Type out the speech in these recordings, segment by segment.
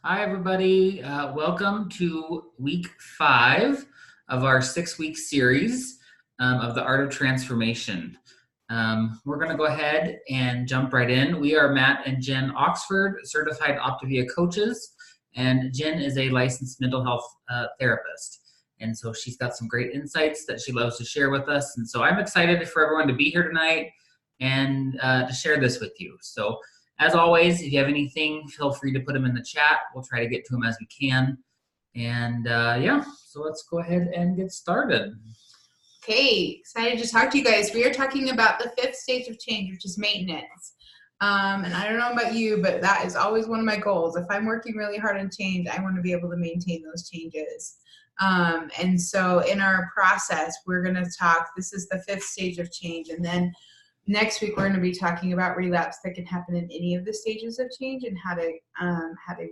Hi, everybody. Welcome to week 5 of our 6-week series of the Art of Transformation. We're going to go ahead and jump right in. We are Matt and Jen Oxford, certified Optavia coaches, and Jen is a licensed mental health therapist. And so she's got some great insights that she loves to share with us. And so I'm excited for everyone to be here tonight and to share this with you. So as always, if you have anything, feel free to put them in the chat. We'll try to get to them as we can. And yeah, so let's go ahead and get started. Okay, excited to talk to you guys. We are talking about the 5th stage of change, which is maintenance. And I don't know about you, but that is always one of my goals. If I'm working really hard on change, I want to be able to maintain those changes. And so in our process, we're going to talk, this is the 5th stage of change. And then next week, we're going to be talking about relapse that can happen in any of the stages of change and how to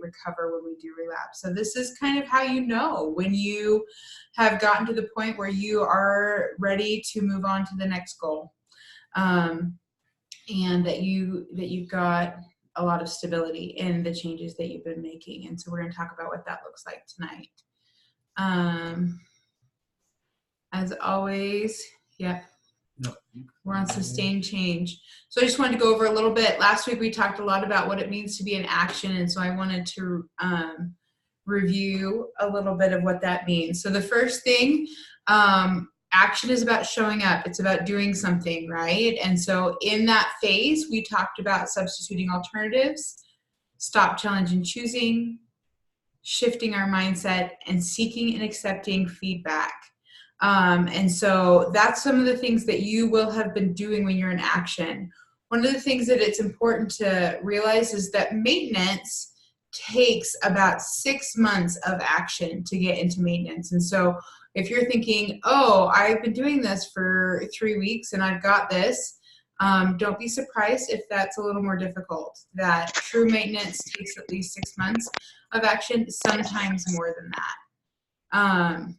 recover when we do relapse. So this is kind of how you know when you have gotten to the point where you are ready to move on to the next goal, and that you've got a lot of stability in the changes that you've been making. And so we're going to talk about what that looks like tonight. As always, yeah. We're on sustained change. So I just wanted to go over a little bit. Last week we talked a lot about what it means to be in action, and so I wanted to review a little bit of what that means. So the first thing, action is about showing up. It's about doing something, right? And so in that phase, we talked about substituting alternatives, stop, challenge, and choosing, shifting our mindset, and seeking and accepting feedback. And so that's some of the things that you will have been doing when you're in action. One of the things that it's important to realize is that maintenance takes about 6 months of action to get into maintenance. And so if you're thinking, oh, I've been doing this for 3 weeks and I've got this, don't be surprised if that's a little more difficult. That true maintenance takes at least 6 months of action, sometimes more than that.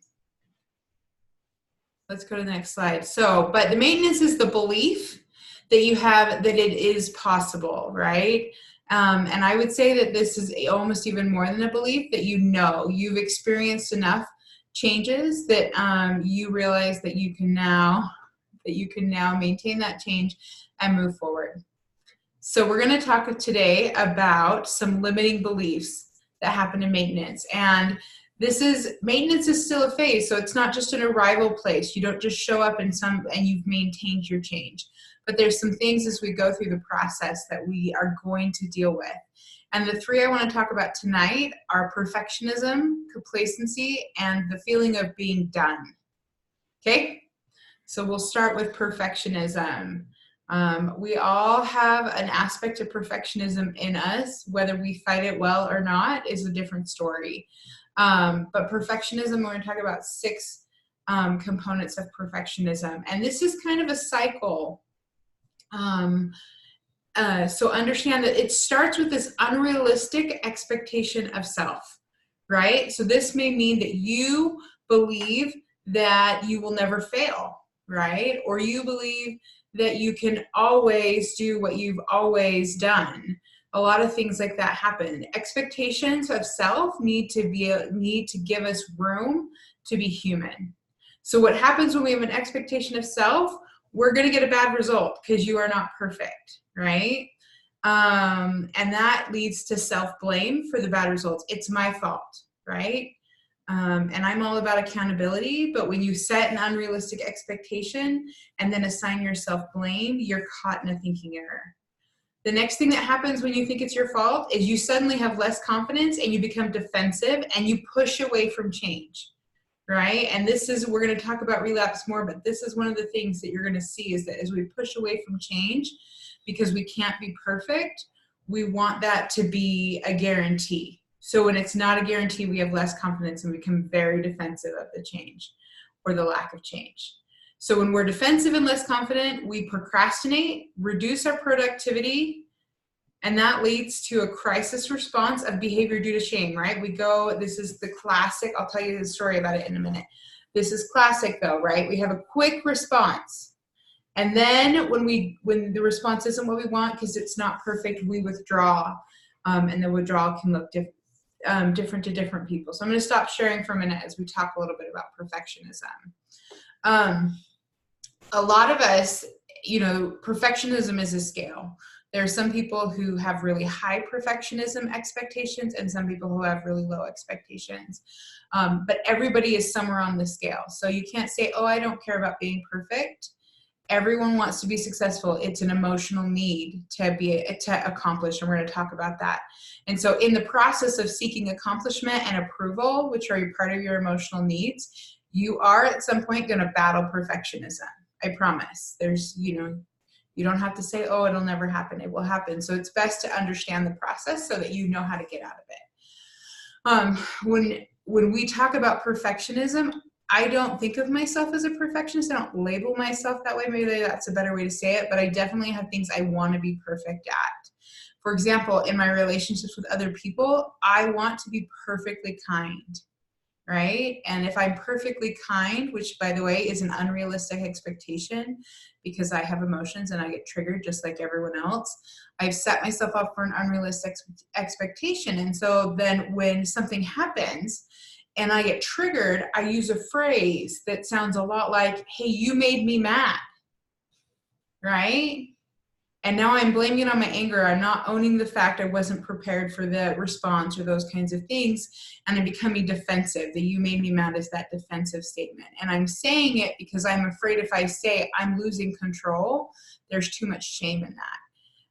Let's go to the next slide. So, but the maintenance is the belief that you have that it is possible, right? And I would say that this is almost even more than a belief, that you know you've experienced enough changes that you realize that you can now maintain that change and move forward. So we're going to talk today about some limiting beliefs that happen in maintenance. And maintenance is still a phase, so it's not just an arrival place. You don't just show up and you've maintained your change. But there's some things as we go through the process that we are going to deal with. And the 3 I want to talk about tonight are perfectionism, complacency, and the feeling of being done. Okay? So we'll start with perfectionism. We all have an aspect of perfectionism in us. Whether we fight it well or not is a different story. But perfectionism, we're going to talk about 6 components of perfectionism. And this is kind of a cycle. So understand that it starts with this unrealistic expectation of self, right? So this may mean that you believe that you will never fail, right? Or you believe that you can always do what you've always done. A lot of things like that happen. Expectations of self need to give us room to be human. So what happens when we have an expectation of self? We're going to get a bad result because you are not perfect, right? And that leads to self-blame for the bad results. It's my fault, right? And I'm all about accountability, but when you set an unrealistic expectation and then assign yourself blame, you're caught in a thinking error. The next thing that happens when you think it's your fault is you suddenly have less confidence and you become defensive and you push away from change, right? And we're going to talk about relapse more, but this is one of the things that you're going to see is that as we push away from change, because we can't be perfect, we want that to be a guarantee. So when it's not a guarantee, we have less confidence and become very defensive of the change or the lack of change. So when we're defensive and less confident, we procrastinate, reduce our productivity, and that leads to a crisis response of behavior due to shame, right? This is the classic, I'll tell you the story about it in a minute. This is classic though, right? We have a quick response. And then when the response isn't what we want because it's not perfect, we withdraw. And the withdrawal can look different to different people. So I'm going to stop sharing for a minute as we talk a little bit about perfectionism. A lot of us, perfectionism is a scale. There are some people who have really high perfectionism expectations and some people who have really low expectations. But everybody is somewhere on the scale. So you can't say, oh, I don't care about being perfect. Everyone wants to be successful. It's an emotional need to accomplish, and we're going to talk about that. And so in the process of seeking accomplishment and approval, which are part of your emotional needs, you are at some point going to battle perfectionism. I promise. You don't have to say, oh, it'll never happen. It will happen. So it's best to understand the process so that you know how to get out of it. When we talk about perfectionism, I don't think of myself as a perfectionist. I don't label myself that way. Maybe that's a better way to say it, but I definitely have things I want to be perfect at. For example, in my relationships with other people, I want to be perfectly kind, right? And if I'm perfectly kind, which by the way is an unrealistic expectation because I have emotions and I get triggered just like everyone else, I've set myself up for an unrealistic expectation. And so then when something happens, and I get triggered, I use a phrase that sounds a lot like, hey, you made me mad, right? And now I'm blaming it on my anger. I'm not owning the fact I wasn't prepared for the response or those kinds of things. And I'm becoming defensive. The you made me mad is that defensive statement. And I'm saying it because I'm afraid if I say I'm losing control, there's too much shame in that.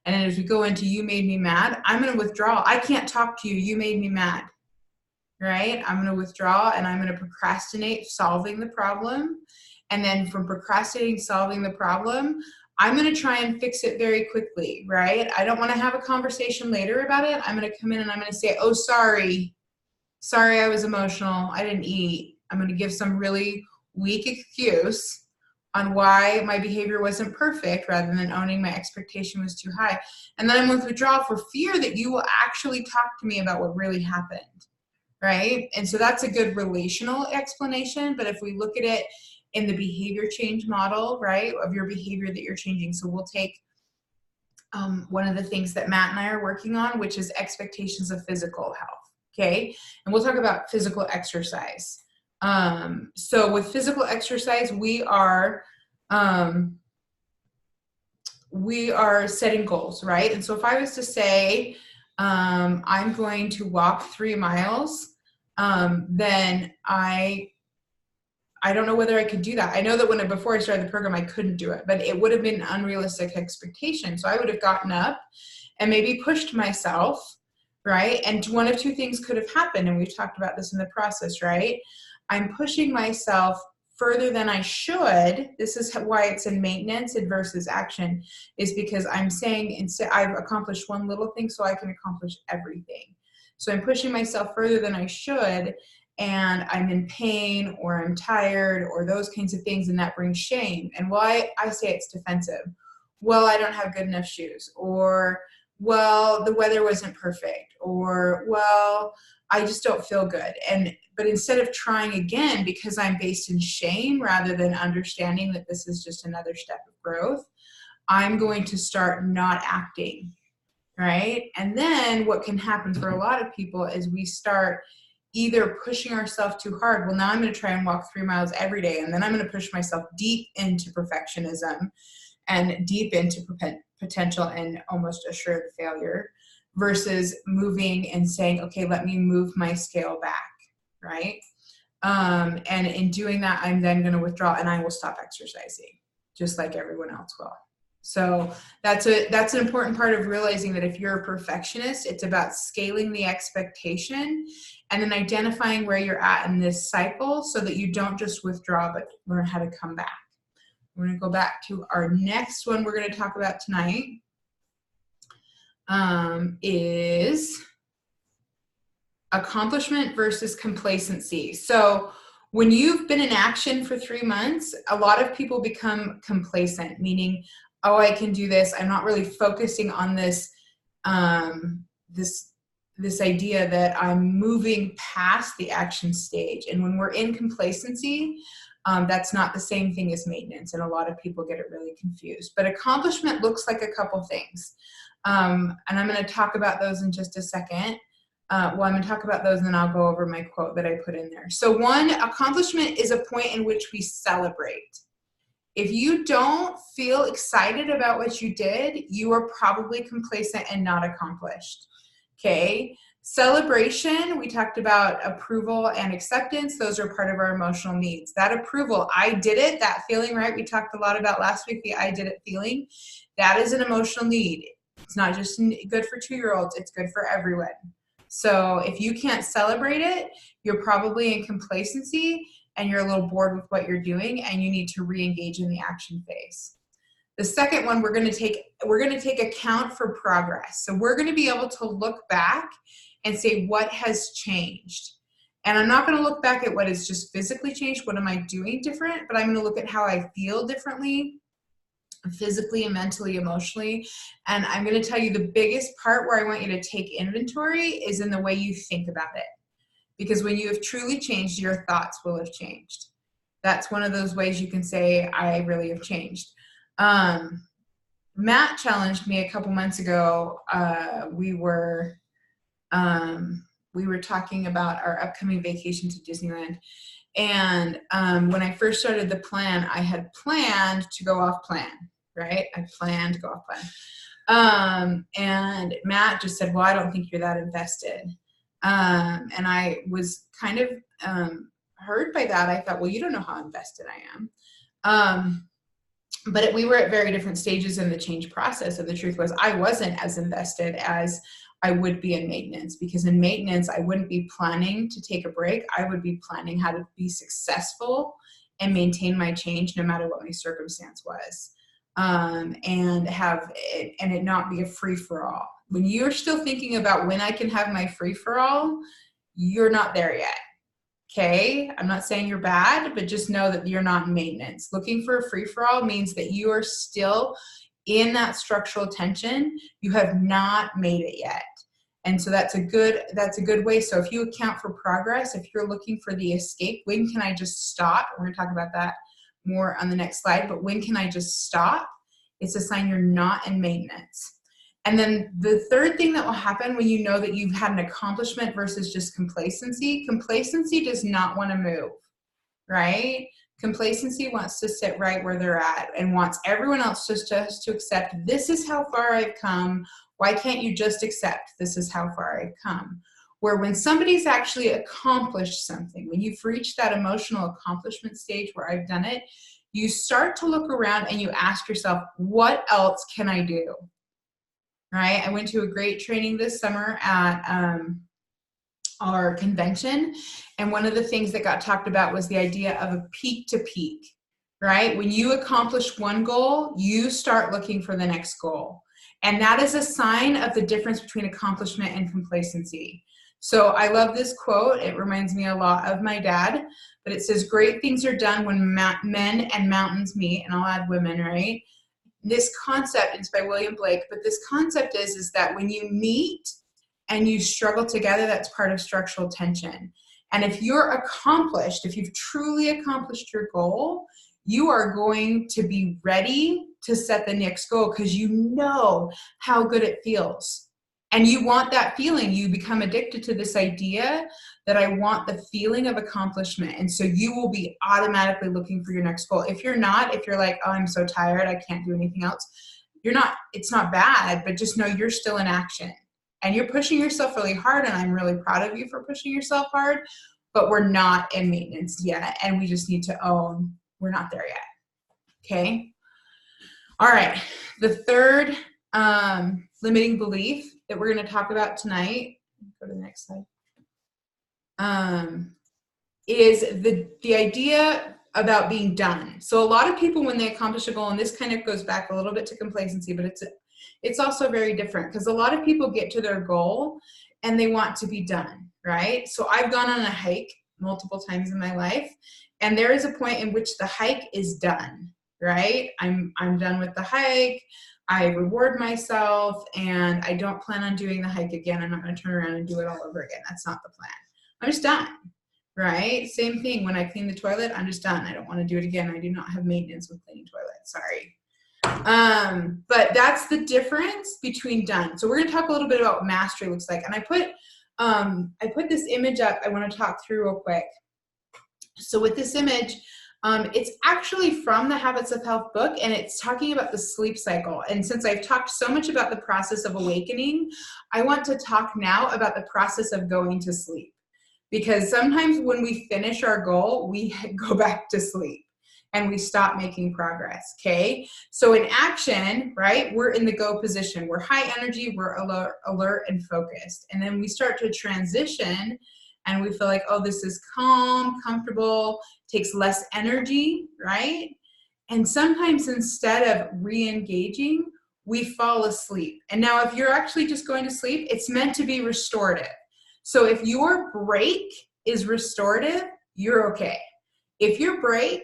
And as we go into you made me mad, I'm going to withdraw. I can't talk to you. You made me mad. Right? I'm going to withdraw and I'm going to procrastinate solving the problem. And then from procrastinating solving the problem, I'm going to try and fix it very quickly, right? I don't want to have a conversation later about it. I'm going to come in and I'm going to say, oh, sorry, I was emotional. I didn't eat. I'm going to give some really weak excuse on why my behavior wasn't perfect rather than owning my expectation was too high. And then I'm going to withdraw for fear that you will actually talk to me about what really happened. Right? And so that's a good relational explanation. But if we look at it in the behavior change model, right, of your behavior that you're changing. So we'll take one of the things that Matt and I are working on, which is expectations of physical health. Okay. And we'll talk about physical exercise. So with physical exercise, we are setting goals, right? And so if I was to say, I'm going to walk 3 miles, then I don't know whether I could do that. I know that before I started the program, I couldn't do it, but it would have been an unrealistic expectation. So I would have gotten up and maybe pushed myself, right? And one of two things could have happened. And we've talked about this in the process, right? I'm pushing myself further than I should. This is why it's in maintenance versus action, is because I'm saying instead I've accomplished one little thing so I can accomplish everything. So I'm pushing myself further than I should, and I'm in pain or I'm tired or those kinds of things, and that brings shame. And why I say it's defensive. Well, I don't have good enough shoes, or well, the weather wasn't perfect, or well, I just don't feel good. But instead of trying again, because I'm based in shame rather than understanding that this is just another step of growth, I'm going to start not acting, right? And then what can happen for a lot of people is we start either pushing ourselves too hard. Well, now I'm going to try and walk 3 miles every day, and then I'm going to push myself deep into perfectionism and deep into potential and almost assured failure, versus moving and saying, okay, let me move my scale back, right? And in doing that, I'm then going to withdraw and I will stop exercising, just like everyone else will. So that's an important part of realizing that if you're a perfectionist, it's about scaling the expectation and then identifying where you're at in this cycle so that you don't just withdraw, but learn how to come back. We're going to go back to our next one we're going to talk about tonight, is accomplishment versus complacency. So when you've been in action for 3 months, a lot of people become complacent, meaning, oh, I can do this. I'm not really focusing on this, this idea that I'm moving past the action stage. And when we're in complacency, that's not the same thing as maintenance. And a lot of people get it really confused. But accomplishment looks like a couple things. And I'm going to talk about those in just a second. Well, I'm going to talk about those and then I'll go over my quote that I put in there. So one, accomplishment is a point in which we celebrate. If you don't feel excited about what you did, you are probably complacent and not accomplished. Okay. Celebration, we talked about approval and acceptance. Those are part of our emotional needs. That approval, I did it, that feeling, right? We talked a lot about last week, the I did it feeling. That is an emotional need. It's not just good for 2-year-olds, it's good for everyone. So if you can't celebrate it, you're probably in complacency and you're a little bored with what you're doing and you need to re-engage in the action phase. The second one, we're going to take account for progress. So we're going to be able to look back and say what has changed. And I'm not going to look back at what has just physically changed. What am I doing different? But I'm going to look at how I feel differently, physically and mentally, emotionally. And I'm going to tell you the biggest part where I want you to take inventory is in the way you think about it. Because when you have truly changed, your thoughts will have changed. That's one of those ways you can say, I really have changed. Matt challenged me a couple months ago. We were talking about our upcoming vacation to Disneyland. And when I first started the plan, I had planned to go off plan, right? I planned to go off plan. And Matt just said, well, I don't think you're that invested. And I was kind of hurt by that. I thought, well, you don't know how invested I am. But we were at very different stages in the change process. And the truth was I wasn't as invested as I would be in maintenance, because in maintenance, I wouldn't be planning to take a break. I would be planning how to be successful and maintain my change no matter what my circumstance was. And it not be a free for all. When you're still thinking about when I can have my free for all, you're not there yet. Okay, I'm not saying you're bad, but just know that you're not in maintenance. Looking for a free-for-all means that you are still in that structural tension. You have not made it yet. And so that's a good way. So if you account for progress, if you're looking for the escape, when can I just stop? We're going to talk about that more on the next slide, but when can I just stop? It's a sign you're not in maintenance. And then the third thing that will happen when you know that you've had an accomplishment versus just complacency does not want to move, right? Complacency wants to sit right where they're at and wants everyone else just to accept, this is how far I've come. Why can't you just accept this is how far I've come? Where when somebody's actually accomplished something, when you've reached that emotional accomplishment stage where I've done it, you start to look around and you ask yourself, what else can I do? Right? I went to a great training this summer at our convention. And one of the things that got talked about was the idea of a peak to peak, right? When you accomplish one goal, you start looking for the next goal. And that is a sign of the difference between accomplishment and complacency. So I love this quote. It reminds me a lot of my dad, but it says, great things are done when men and mountains meet. And I'll add women, right? This concept, it's by William Blake, but this concept is that when you meet and you struggle together, that's part of structural tension. And if you're accomplished, if you've truly accomplished your goal, you are going to be ready to set the next goal because you know how good it feels. And you want that feeling. You become addicted to this idea that I want the feeling of accomplishment. And so you will be automatically looking for your next goal. If you're like, oh, I'm so tired, I can't do anything else. It's not bad, but just know you're still in action. And you're pushing yourself really hard, and I'm really proud of you for pushing yourself hard, but we're not in maintenance yet. And we just need to own we're not there yet. Okay? All right. The third limiting belief that we're going to talk about tonight, go to the next slide, is the idea about being done. So a lot of people, when they accomplish a goal, and this kind of goes back a little bit to complacency, but it's also very different because a lot of people get to their goal and they want to be done, right? So I've gone on a hike multiple times in my life, and there is a point in which the hike is done, right? I'm done with the hike. I reward myself, and I don't plan on doing the hike again. I'm not going to turn around and do it all over again. That's not the plan. I'm just done, right? Same thing when I clean the toilet. I'm just done. I don't want to do it again. I do not have maintenance with cleaning toilets. Sorry. But that's the difference between done. So we're going to talk a little bit about what mastery looks like. And I put I put this image up I want to talk through real quick. So with this image, it's actually from the Habits of Health book, and it's talking about the sleep cycle. And since I've talked so much about the process of awakening, I want to talk now about the process of going to sleep. Because sometimes when we finish our goal, we go back to sleep and we stop making progress, okay? So in action, right, we're in the go position. We're high energy, we're alert and focused. And then we start to transition and we feel like, oh, this is calm, comfortable, takes less energy, right? And sometimes instead of re-engaging, we fall asleep. And now if you're actually just going to sleep, it's meant to be restorative. So if your break is restorative, you're okay. If your break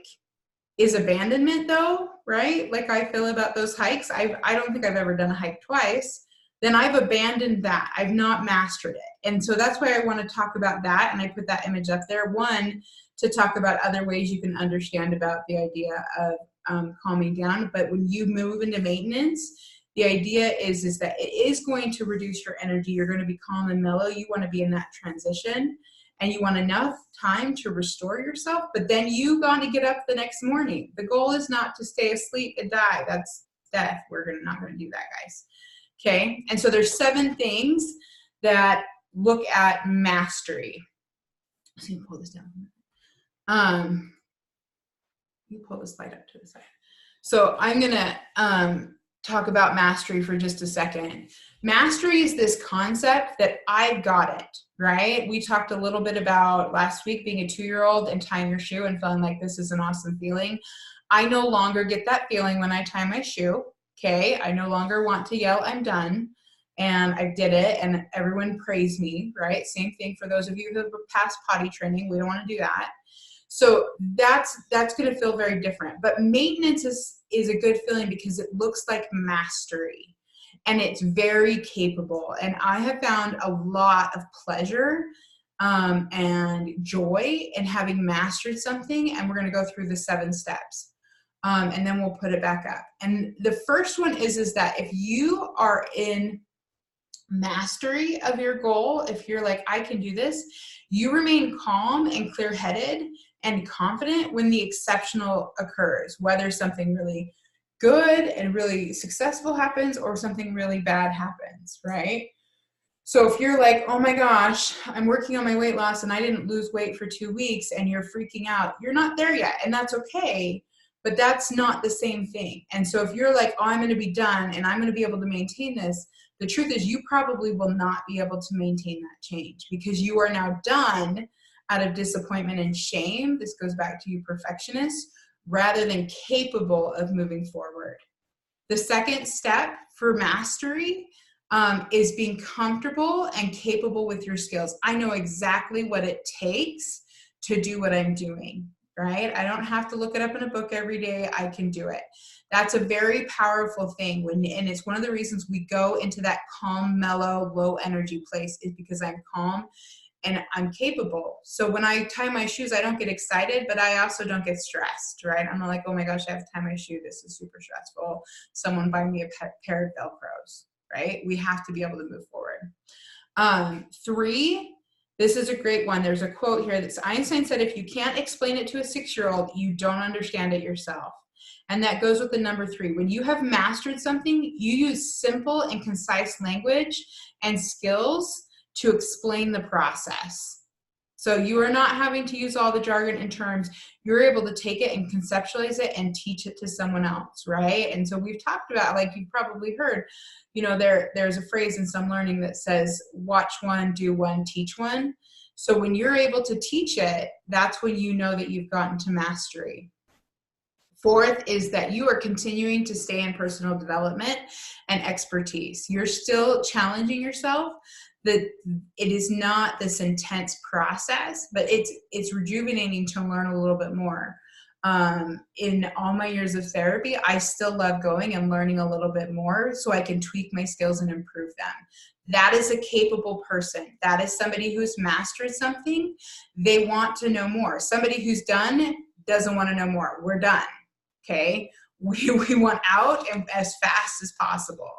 is abandonment though, right? Like I feel about those hikes. I don't think I've ever done a hike twice. Then I've abandoned that. I've not mastered it. And so that's why I want to talk about that. And I put that image up there. One, to talk about other ways you can understand about the idea of calming down. But when you move into maintenance, the idea is that it is going to reduce your energy. You're going to be calm and mellow. You want to be in that transition and you want enough time to restore yourself, but then you got to get up the next morning. The goal is not to stay asleep and die. That's death. We're not going to do that, guys. Okay. And so there's 7 things that look at mastery. So you pull this down. You pull the slide up to the side. So I'm going to talk about mastery for just a second. Mastery is this concept that I got it, right? We talked a little bit about last week being a 2-year-old and tying your shoe and feeling like this is an awesome feeling. I no longer get that feeling when I tie my shoe, okay? I no longer want to yell, I'm done, and I did it, and everyone praised me, right? Same thing for those of you who have passed potty training. We don't want to do that. So that's going to feel very different. But maintenance is a good feeling because it looks like mastery and it's very capable. And I have found a lot of pleasure and joy in having mastered something. And we're going to go through the 7 steps. And then we'll put it back up. And the first one is that if you are in mastery of your goal, if you're like, I can do this, you remain calm and clear-headed and confident when the exceptional occurs, whether something really good and really successful happens or something really bad happens, right? So if you're like, oh my gosh, I'm working on my weight loss and I didn't lose weight for 2 weeks and you're freaking out, you're not there yet. And that's okay, but that's not the same thing. And so if you're like, oh, I'm going to be done and I'm going to be able to maintain this, the truth is you probably will not be able to maintain that change because you are now done out of disappointment and shame. This goes back to you perfectionists, rather than capable of moving forward. The second step for mastery is being comfortable and capable with your skills. I know exactly what it takes to do what I'm doing, right? I don't have to look it up in a book every day. I can do it. That's a very powerful thing. And it's one of the reasons we go into that calm, mellow, low energy place is because I'm calm and I'm capable. So when I tie my shoes, I don't get excited, but I also don't get stressed, right? I'm not like, oh my gosh, I have to tie my shoe. This is super stressful. Someone buy me a pair of Velcros, right? We have to be able to move forward. 3, this is a great one. There's a quote here that's Einstein said, if you can't explain it to a 6-year-old, you don't understand it yourself. And that goes with the number 3. When you have mastered something, you use simple and concise language and skills to explain the process. So you are not having to use all the jargon and terms. You're able to take it and conceptualize it and teach it to someone else, right? And so we've talked about, like you've probably heard, you know, there's a phrase in some learning that says, watch one, do one, teach one. So when you're able to teach it, that's when you know that you've gotten to mastery. 4th is that you are continuing to stay in personal development and expertise. You're still challenging yourself. That it is not this intense process, but it's rejuvenating to learn a little bit more. In all my years of therapy, I still love going and learning a little bit more so I can tweak my skills and improve them. That is a capable person. That is somebody who's mastered something. They want to know more. Somebody who's done doesn't want to know more. We're done. Okay. We want out and as fast as possible.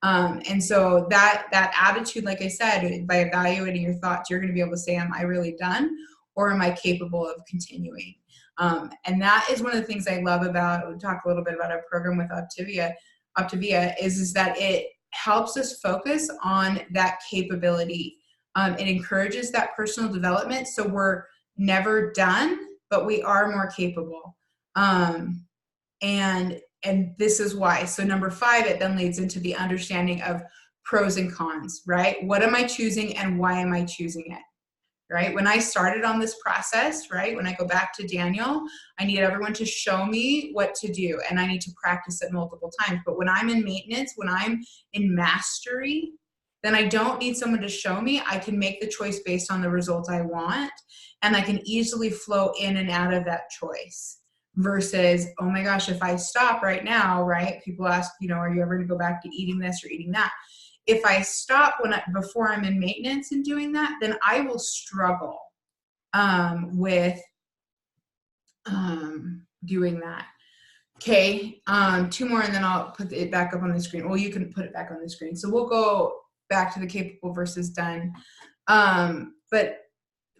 And so that attitude, like I said, by evaluating your thoughts, you're going to be able to say, am I really done, or am I capable of continuing? And that is one of the things I love about, we talk a little bit about our program with Optavia is that it helps us focus on that capability. It encourages that personal development. So we're never done, but we are more capable. And this is why. So number 5, it then leads into the understanding of pros and cons, right? What am I choosing and why am I choosing it? Right? When I started on this process, right? When I go back to Daniel, I need everyone to show me what to do, and I need to practice it multiple times. But when I'm in maintenance, when I'm in mastery, then I don't need someone to show me. I can make the choice based on the results I want, and I can easily flow in and out of that choice. Versus, oh my gosh, if I stop right now, right? People ask, are you ever going to go back to eating this or eating that? If I stop before I'm in maintenance and doing that, then I will struggle with doing that. Okay, 2 more and then I'll put it back up on the screen. Well, you can put it back on the screen. So we'll go back to the capable versus done. But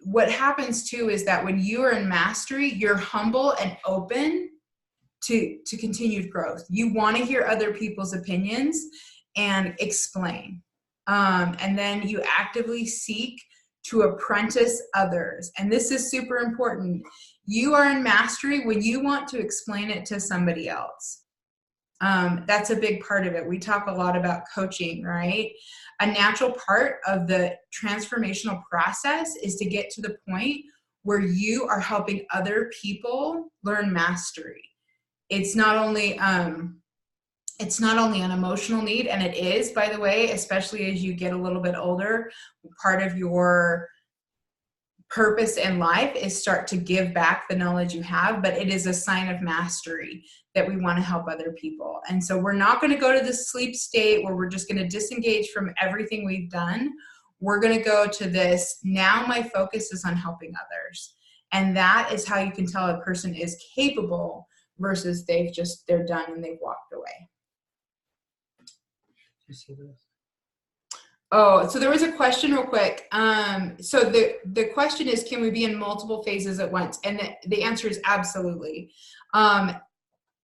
what happens too is that when you are in mastery, you're humble and open to continued growth. You want to hear other people's opinions and explain. And then you actively seek to apprentice others. And this is super important. You are in mastery when you want to explain it to somebody else. That's a big part of it. We talk a lot about coaching, right? A natural part of the transformational process is to get to the point where you are helping other people learn mastery. It's not only an emotional need, and it is, by the way, especially as you get a little bit older. Part of your purpose in life is start to give back the knowledge you have, but it is a sign of mastery that we want to help other people. And so we're not going to go to the sleep state where we're just going to disengage from everything we've done. We're going to go to this, now my focus is on helping others. And that is how you can tell a person is capable versus they're done and they've walked away. You see this? Oh, so there was a question real quick. So the question is, can we be in multiple phases at once? And the answer is absolutely.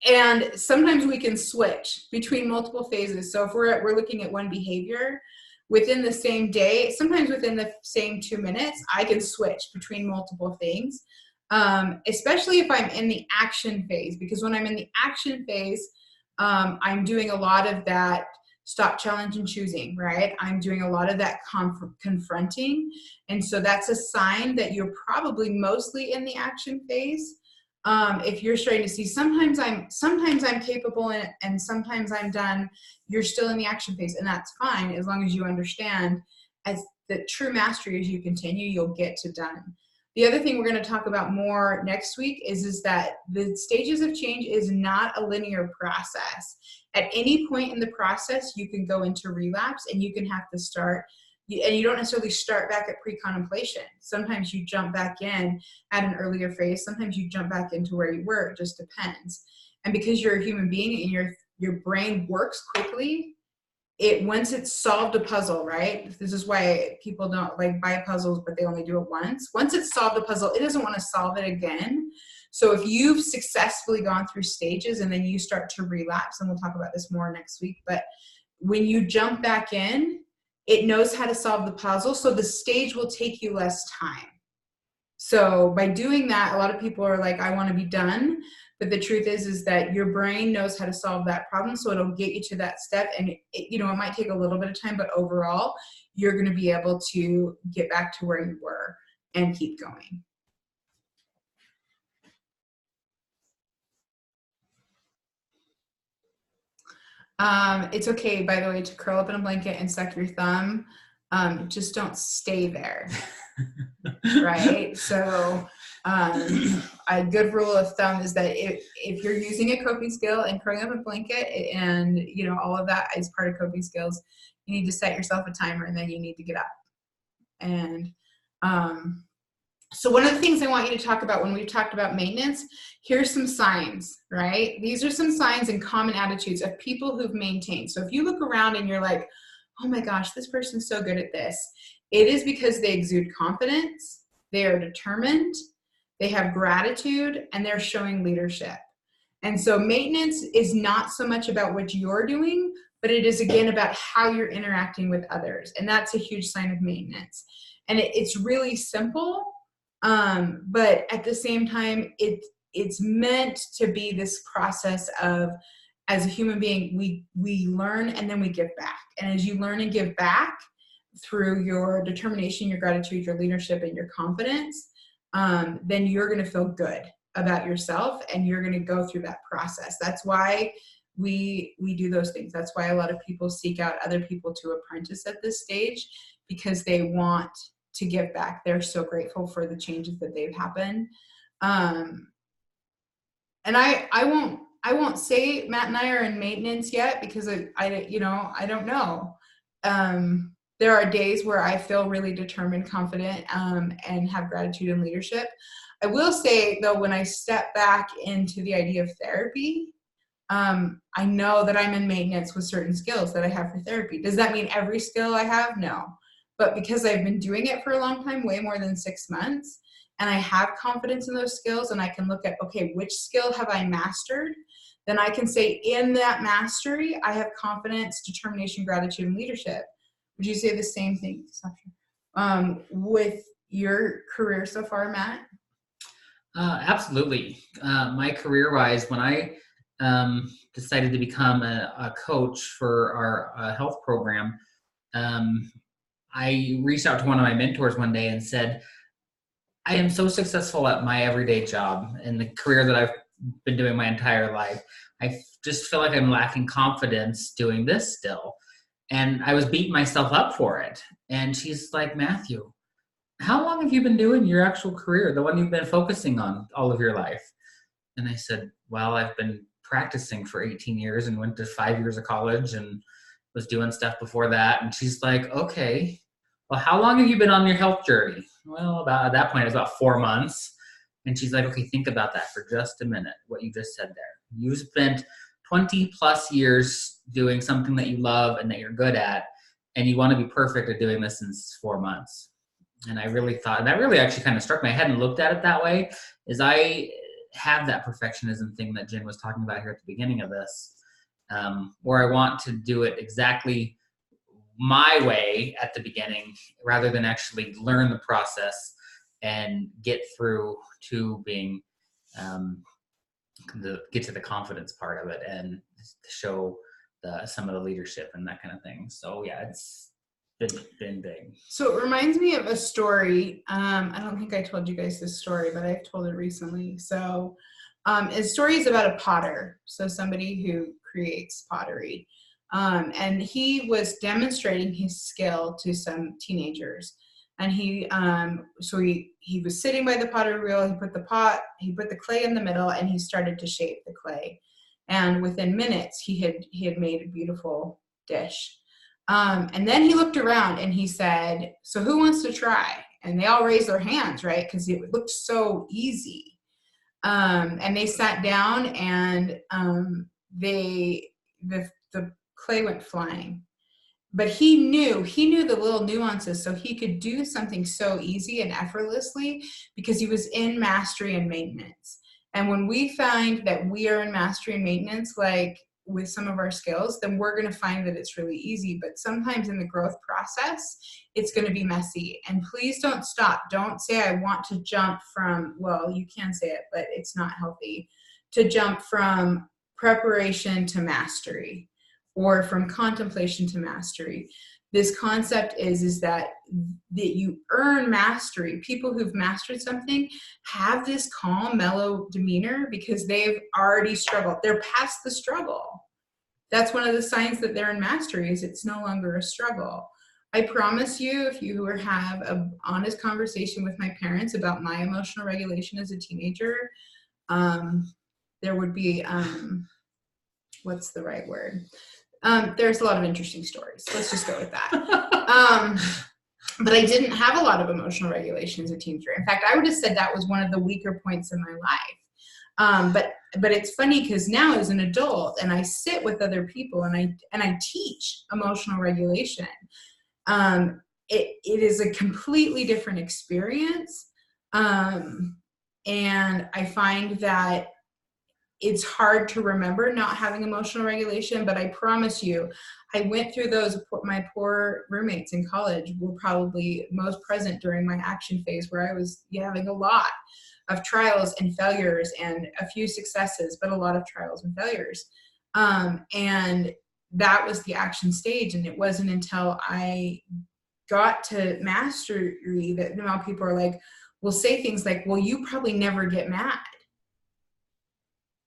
And sometimes we can switch between multiple phases. So if we're looking at one behavior within the same day, sometimes within the same 2 minutes, I can switch between multiple things, especially if I'm in the action phase. Because when I'm in the action phase, I'm doing a lot of that stop, challenge, and choosing, right? I'm doing a lot of that confronting. And so that's a sign that you're probably mostly in the action phase. If you're starting to see sometimes I'm capable and sometimes I'm done, you're still in the action phase, and that's fine as long as you understand as the true mastery. As you continue, you'll get to done. The other thing we're going to talk about more next week is that the stages of change is not a linear process. At any point in the process, you can go into relapse and you can have to start, and you don't necessarily start back at pre-contemplation. Sometimes you jump back in at an earlier phase. Sometimes you jump back into where you were. It just depends. And because you're a human being and your brain works quickly, once it's solved a puzzle, right? This is why people don't like buy puzzles, but they only do it once. Once it's solved a puzzle, it doesn't want to solve it again. So if you've successfully gone through stages and then you start to relapse, and we'll talk about this more next week, but when you jump back in, it knows how to solve the puzzle. So the stage will take you less time. So by doing that, a lot of people are like, I want to be done. But the truth is that your brain knows how to solve that problem. So it'll get you to that step. And it might take a little bit of time, but overall, you're going to be able to get back to where you were and keep going. It's okay, by the way, to curl up in a blanket and suck your thumb. Just don't stay there. Right? So a good rule of thumb is that if you're using a coping skill and curling up a blanket and all of that is part of coping skills, you need to set yourself a timer and then you need to get up. And So one of the things I want you to talk about when we've talked about maintenance, here's some signs, right? These are some signs and common attitudes of people who've maintained. So if you look around and you're like, oh my gosh, this person's so good at this, it is because they exude confidence, they are determined, they have gratitude, and they're showing leadership. And so maintenance is not so much about what you're doing, but it is again about how you're interacting with others. And that's a huge sign of maintenance. And it's really simple, but at the same time, it's meant to be this process of, as a human being, we learn and then we give back. And as you learn and give back through your determination, your gratitude, your leadership, and your confidence, then you're going to feel good about yourself and you're going to go through that process. That's why we do those things. That's why a lot of people seek out other people to apprentice at this stage, because they want to give back. They're so grateful for the changes that they've happened. And I won't say Matt and I are in maintenance yet, because I don't know. There are days where I feel really determined, confident, and have gratitude and leadership. I will say though, when I step back into the idea of therapy, I know that I'm in maintenance with certain skills that I have for therapy. Does that mean every skill I have? No. But because I've been doing it for a long time, way more than 6 months, and I have confidence in those skills, and I can look at, okay, which skill have I mastered? Then I can say in that mastery, I have confidence, determination, gratitude, and leadership. Would you say the same thing, with your career so far, Matt? Absolutely. My career-wise, when I decided to become a coach for our health program, I reached out to one of my mentors one day and said, I am so successful at my everyday job and the career that I've been doing my entire life. I just feel like I'm lacking confidence doing this still. And I was beating myself up for it. And she's like, Matthew, how long have you been doing your actual career, the one you've been focusing on all of your life? And I said, well, I've been practicing for 18 years and went to 5 years of college and was doing stuff before that. And she's like, okay, well, how long have you been on your health journey? Well, about at that point, it was about 4 months. And she's like, okay, think about that for just a minute, what you just said there. You spent 20 plus years doing something that you love and that you're good at, and you want to be perfect at doing this in 4 months. And I really thought, and that really actually kind of struck me. I hadn't looked at it that way, is I have that perfectionism thing that Jen was talking about here at the beginning of this, where I want to do it exactly my way at the beginning rather than actually learn the process and get through to being get to the confidence part of it and show some of the leadership and that kind of thing. So yeah, it's been big. So it reminds me of a story. I don't think I told you guys this story, but I've told it recently. So the story is about a potter. So somebody who creates pottery. And he was demonstrating his skill to some teenagers. And he was sitting by the pottery wheel. He put the clay in the middle, and he started to shape the clay. And within minutes, he had made a beautiful dish. And then he looked around and he said, so who wants to try? And they all raised their hands, right? Because it looked so easy. And they sat down, and the clay went flying. But he knew the little nuances, so he could do something so easy and effortlessly because he was in mastery and maintenance. And when we find that we are in mastery and maintenance, like with some of our skills, then we're going to find that it's really easy. But sometimes in the growth process, it's going to be messy. And please don't stop. Don't say, I want to jump from, well, you can say it, but it's not healthy to jump from preparation to mastery or from contemplation to mastery. This concept is that you earn mastery. People who've mastered something have this calm, mellow demeanor because they've already struggled. They're past the struggle. That's one of the signs that they're in mastery, is it's no longer a struggle. I promise you, if you have an honest conversation with my parents about my emotional regulation as a teenager, there would be, what's the right word? There's a lot of interesting stories. Let's just go with that. But I didn't have a lot of emotional regulation as a teenager. In fact, I would have said that was one of the weaker points in my life. But it's funny because now as an adult, and I sit with other people, and I teach emotional regulation. It is a completely different experience, and I find that it's hard to remember not having emotional regulation, but I promise you, I went through those. My poor roommates in college were probably most present during my action phase, where I was having a lot of trials and failures and a few successes, but a lot of trials and failures. And that was the action stage. And it wasn't until I got to mastery that now people are like, will say things like, well, you probably never get mad.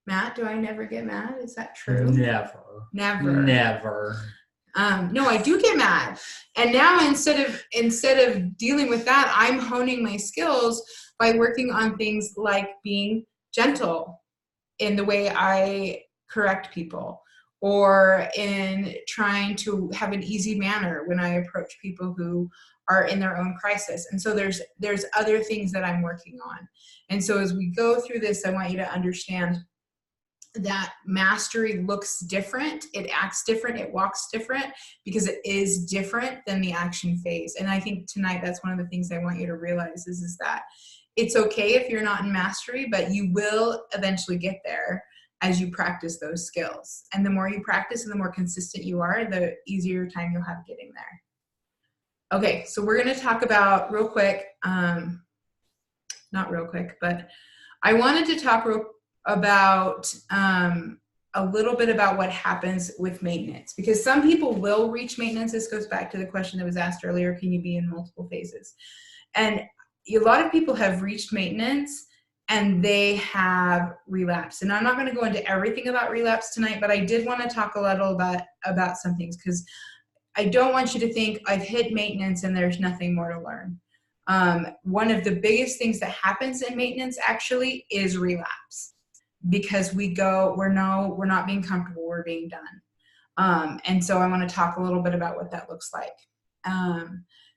Matt, do I never get mad? Is that true? Never. No, I do get mad. And now instead of dealing with that, I'm honing my skills by working on things like being gentle in the way I correct people, or in trying to have an easy manner when I approach people who are in their own crisis. And so there's other things that I'm working on. And so as we go through this, I want you to understand that mastery looks different, it acts different, it walks different, because it is different than the action phase. And I think tonight that's one of the things I want you to realize is that it's okay if you're not in mastery, but you will eventually get there as you practice those skills. And the more you practice and the more consistent you are, the easier time you'll have getting there. Okay, so we're going to talk about real quick, not real quick, but I wanted to talk about a little bit about what happens with maintenance, because some people will reach maintenance. This goes back to the question that was asked earlier, can you be in multiple phases? And a lot of people have reached maintenance and they have relapsed. And I'm not going to go into everything about relapse tonight, but I did want to talk a little about some things, because I don't want you to think I've hit maintenance and there's nothing more to learn. One of the biggest things that happens in maintenance actually is relapse, because we're not being comfortable, we're being done. And so I want to talk a little bit about what that looks like.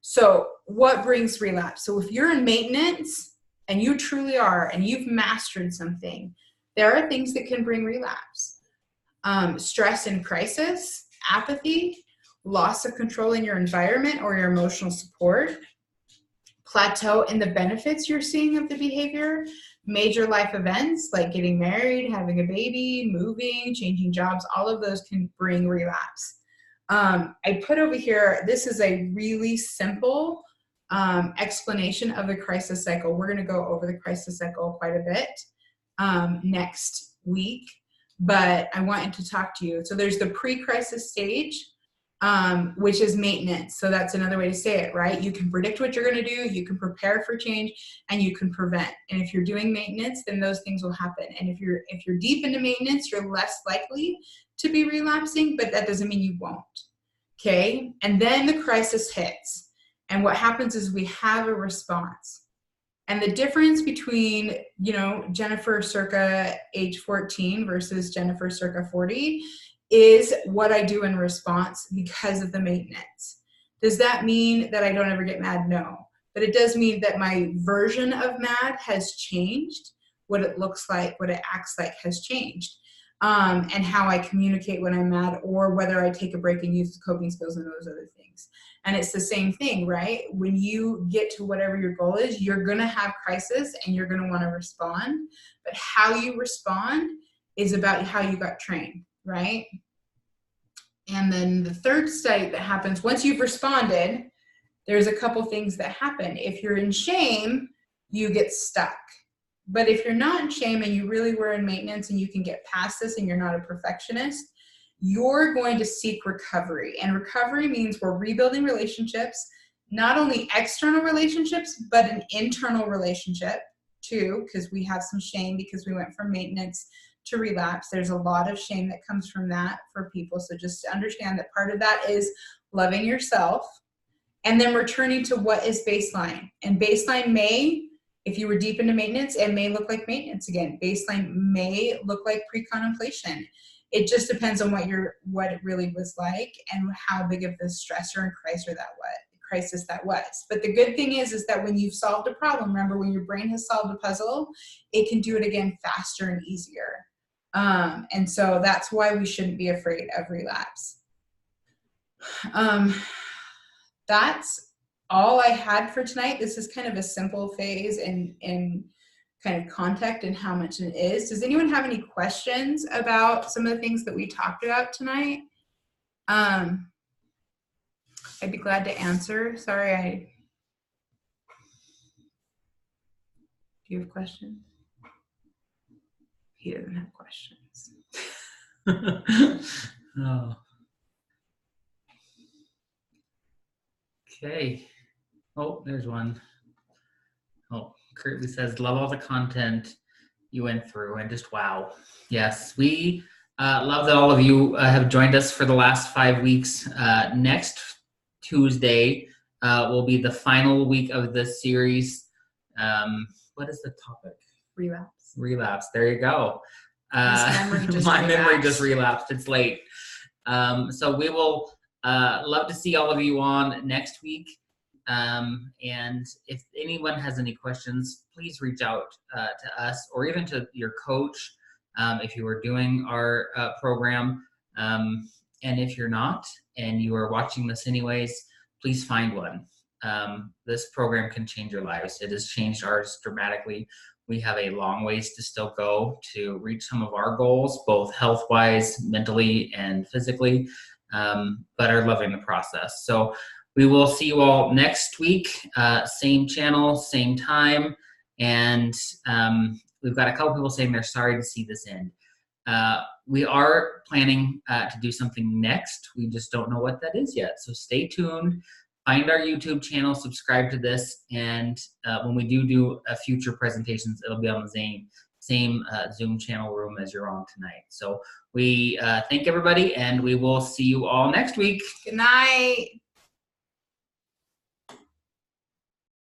So what brings relapse? So if you're in maintenance and you truly are, and you've mastered something, there are things that can bring relapse. Stress and crisis, apathy, loss of control in your environment or your emotional support, plateau in the benefits you're seeing of the behavior, major life events like getting married, having a baby, moving, changing jobs, all of those can bring relapse. I put over here, this is a really simple explanation of the crisis cycle. We're going to go over the crisis cycle quite a bit next week, but I wanted to talk to you. So there's the pre-crisis stage, which is maintenance. So that's another way to say it, right? You can predict what you're going to do, you can prepare for change, and you can prevent. And if you're doing maintenance, then those things will happen. And if you're deep into maintenance, you're less likely to be relapsing, but that doesn't mean you won't. Okay? And then the crisis hits. And what happens is we have a response. And the difference between, Jennifer circa age 14 versus Jennifer circa 40 is what I do in response because of the maintenance. Does that mean that I don't ever get mad? No. But it does mean that my version of mad has changed. What it looks like, what it acts like has changed. And how I communicate when I'm mad, or whether I take a break and use coping skills and those other things. And it's the same thing, right? When you get to whatever your goal is, you're going to have crisis and you're going to want to respond. But how you respond is about how you got trained, right? And then the third state that happens once you've responded, there's a couple things that happen. If you're in shame, you get stuck. But if you're not in shame and you really were in maintenance and you can get past this and you're not a perfectionist, you're going to seek recovery. And recovery means we're rebuilding relationships, not only external relationships, but an internal relationship too, because we have some shame because we went from maintenance to relapse. There's a lot of shame that comes from that for people. So just understand that part of that is loving yourself and then returning to what is baseline. And baseline may, if you were deep into maintenance, it may look like maintenance again. Baseline may look like pre-contemplation. It just depends on what it really was like and how big of the stressor and crisis that was. But the good thing is that when you've solved a problem, remember, when your brain has solved a puzzle, it can do it again faster and easier. And so that's why we shouldn't be afraid of relapse. That's all I had for tonight. This is kind of a simple phase in kind of context and how much it is. Does anyone have any questions about some of the things that we talked about tonight? I'd be glad to answer. Sorry, do you have questions? He doesn't have questions. Oh. Okay. Oh, there's one. Oh, Curtly says, love all the content you went through and just wow. Yes, we love that all of you have joined us for the last 5 weeks. Next Tuesday will be the final week of this series. What is the topic? Relapse. Relapse. There you go. My memory just relapsed. It's late. So we will love to see all of you on next week. And if anyone has any questions, please reach out to us or even to your coach if you are doing our program. And if you're not and you are watching this anyways, please find one. This program can change your lives. It has changed ours dramatically. We have a long ways to still go to reach some of our goals, both health-wise, mentally, and physically, but are loving the process. So we will see you all next week, same channel, same time, and we've got a couple people saying they're sorry to see this end. We are planning to do something next. We just don't know what that is yet, so stay tuned. Find our YouTube channel, subscribe to this, and when we do future presentations, it'll be on the same Zoom channel room as you're on tonight. So we thank everybody, and we will see you all next week. Good night.